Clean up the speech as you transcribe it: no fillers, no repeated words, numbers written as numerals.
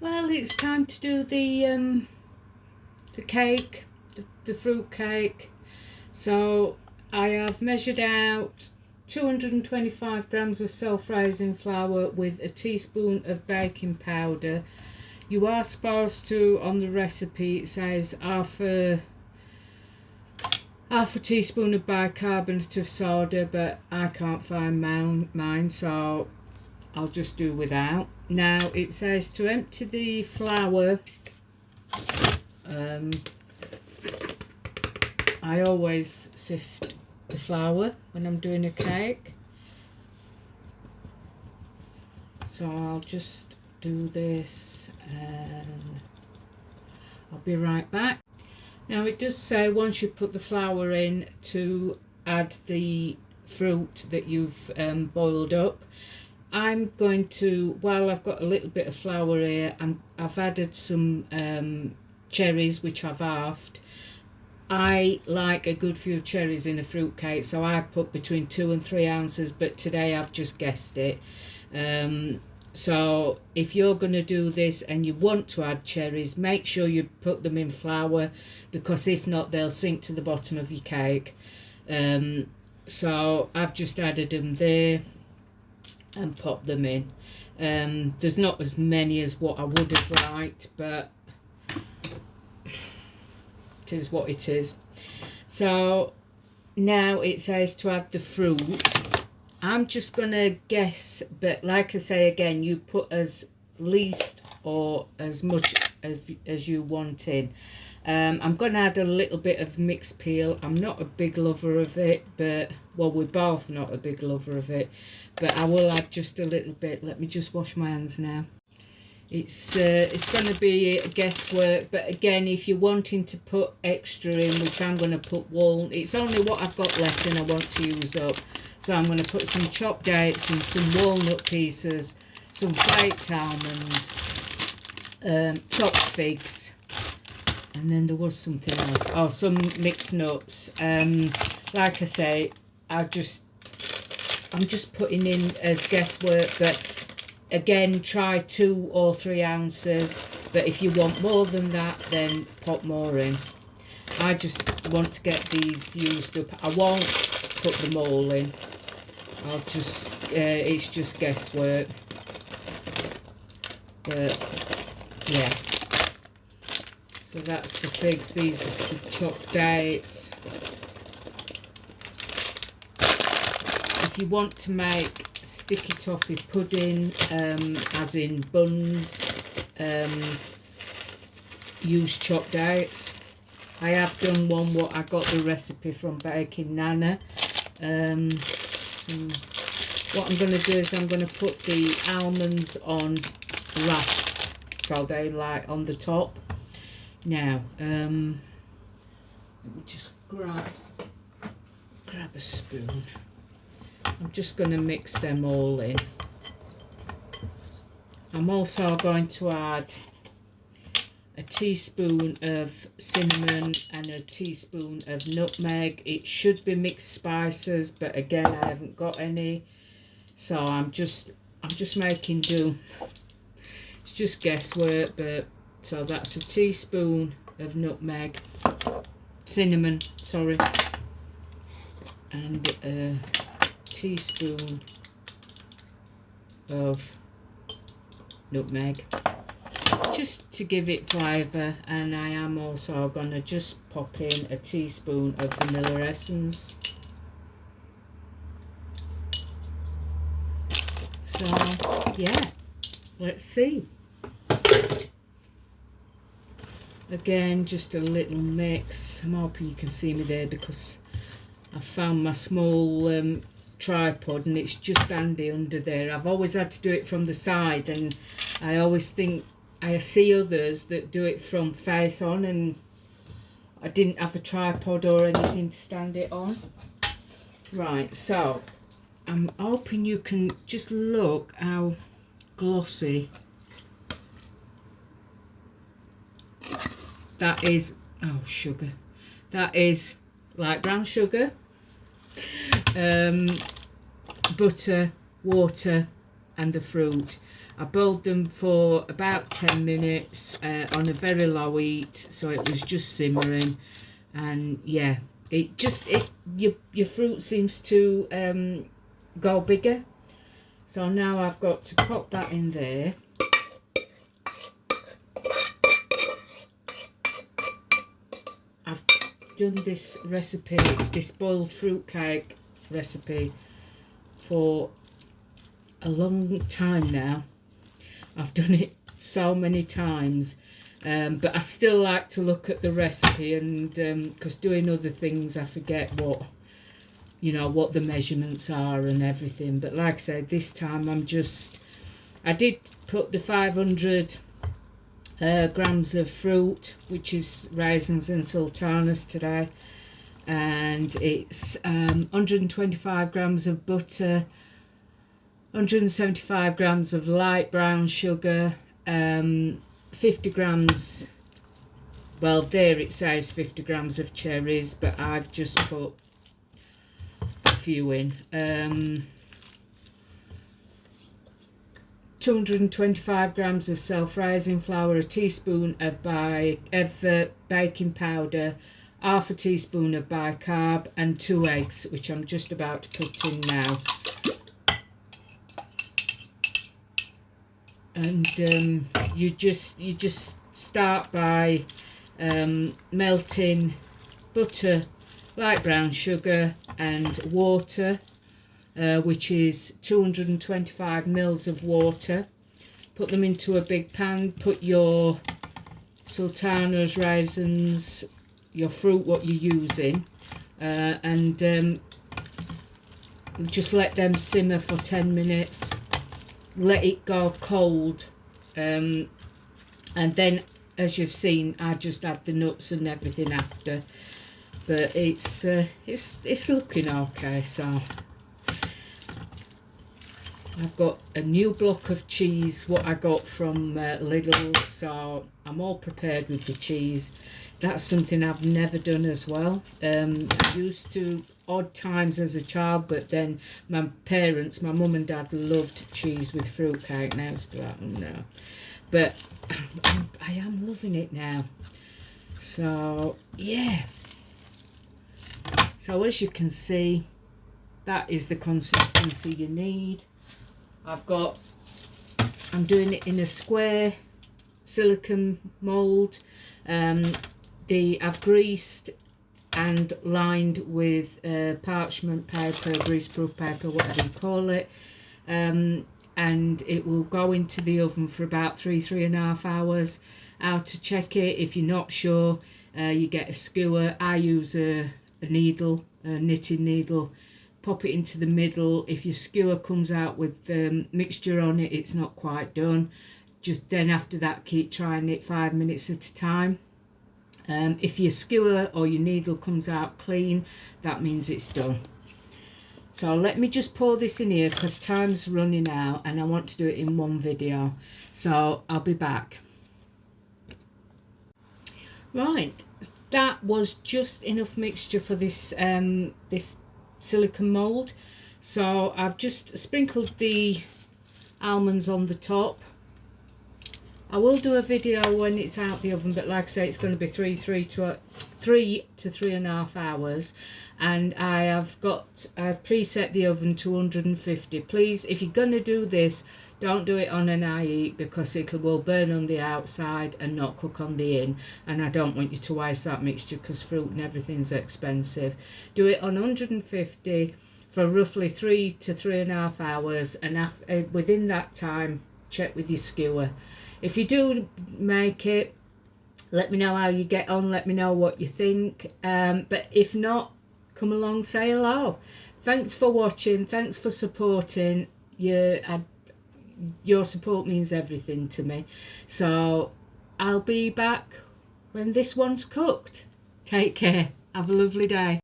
Well, it's time to do the cake, the fruit cake. So I have measured out 225 grams of self-raising flour with a teaspoon of baking powder. You are supposed to, on the recipe, it says half a teaspoon of bicarbonate of soda, but I can't find mine, so I'll just do without. Now it says to empty the flour. I always sift the flour when I'm doing a cake, so I'll just do this and I'll be right back. Now it does say once you put the flour in to add the fruit that you've boiled up. I'm going to, while I've got a little bit of flour here, I've added some cherries which I've halved. I like a good few cherries in a fruit cake, so I put between 2 and 3 ounces, but today I've just guessed it. So if you're going to do this and you want to add cherries, make sure you put them in flour, because if not they'll sink to the bottom of your cake. So I've just added them there and pop them in. There's not as many as what I would have liked, but it is what it is. So now it says to add the fruit. I'm just gonna guess, but like I say again, you put as least or as much as you want in. I'm going to add a little bit of mixed peel. I'm not a big lover of it, but, well, we're both not a big lover of it, but I will add just a little bit. Let me just wash my hands now. It's going to be guesswork, but again, if you're wanting to put extra in, which I'm going to put walnut, it's only what I've got left and I want to use up. So I'm going to put some chopped dates and some walnut pieces, some flaked almonds, chopped figs, and then there was something else. Oh, some mixed nuts. Like I say, I'm just putting in as guesswork, but again, try 2 or 3 ounces. But if you want more than that, then pop more in. I just want to get these used up. I won't put them all in. I'll just, it's just guesswork. But yeah. So that's the figs, these are the chopped dates. If you want to make sticky toffee pudding, as in buns, use chopped dates. I have done one what I got the recipe from Baking Nana. So what I'm going to do is I'm going to put the almonds on rust, so they lie on the top. Now, let me just grab a spoon. I'm just going to mix them all in. I'm also going to add a teaspoon of cinnamon and a teaspoon of nutmeg. It should be mixed spices, but again, I haven't got any, so I'm just making do. It's just guesswork, but so that's a teaspoon of cinnamon, sorry, and a teaspoon of nutmeg, just to give it flavour. And I am also going to just pop in a teaspoon of vanilla essence. So yeah, let's see. Again, just a little mix. I'm hoping you can see me there because I found my small tripod and it's just handy under there. I've always had to do it from the side, and I always think I see others that do it from face on, and I didn't have a tripod or anything to stand it on. Right, so I'm hoping you can just look how glossy that is. Oh, sugar. That is light brown sugar, butter, water and the fruit. I boiled them for about 10 minutes on a very low heat, so it was just simmering. And yeah, your fruit seems to go bigger. So now I've got to pop that in there. I've done this recipe, this boiled fruitcake recipe, for a long time now. I've done it so many times, but I still like to look at the recipe, and because doing other things I forget what the measurements are and everything. But like I said, this time I did put the 500 grams of fruit, which is raisins and sultanas today, and it's 125 grams of butter, 175 grams of light brown sugar, 50 grams, well there it says 50 grams of cherries, but I've just put a few in. 225 grams of self-raising flour, a teaspoon of baking powder, half a teaspoon of bicarb, and 2 eggs, which I'm just about to put in now. And you just start by melting butter, light brown sugar, and water, which is 225 mils of water. Put them into a big pan. Put your sultanas, raisins, your fruit, what you're using, and just let them simmer for 10 minutes. Let it go cold, and then, as you've seen, I just add the nuts and everything after. But it's looking okay. So I've got a new block of cheese, what I got from Lidl, so I'm all prepared with the cheese. That's something I've never done as well. I used to odd times as a child, but then my parents, my mum and dad, loved cheese with fruitcake. Now it's like, no. But I am loving it now. So yeah. So as you can see, that is the consistency you need. I'm doing it in a square silicone mould. I've greased and lined with parchment paper, greaseproof paper, whatever you call it, and it will go into the oven for about 3.5 hours. How to check it, if you're not sure, you get a skewer. I use a needle, a knitting needle. Pop it into the middle. If your skewer comes out with mixture on it, it's not quite done. Just then after that, keep trying it 5 minutes at a time. If your skewer or your needle comes out clean, that means it's done. So let me just pour this in here because time's running out and I want to do it in one video. So I'll be back. Right, that was just enough mixture for this this silicone mould. So I've just sprinkled the almonds on the top. I will do a video when it's out the oven, but like I say, it's going to be 3 to 3.5 hours, and I've preset the oven to 150. Please, if you're going to do this, don't do it on an high heat because it will burn on the outside and not cook on the in, and I don't want you to waste that mixture because fruit and everything's expensive. Do it on 150 for roughly 3 to 3.5 hours, and within that time, check with your skewer. If you do make it, let me know how you get on, let me know what you think, but if not, come along, say hello. Thanks for watching, thanks for supporting. Your support means everything to me. So I'll be back when this one's cooked. Take care, have a lovely day.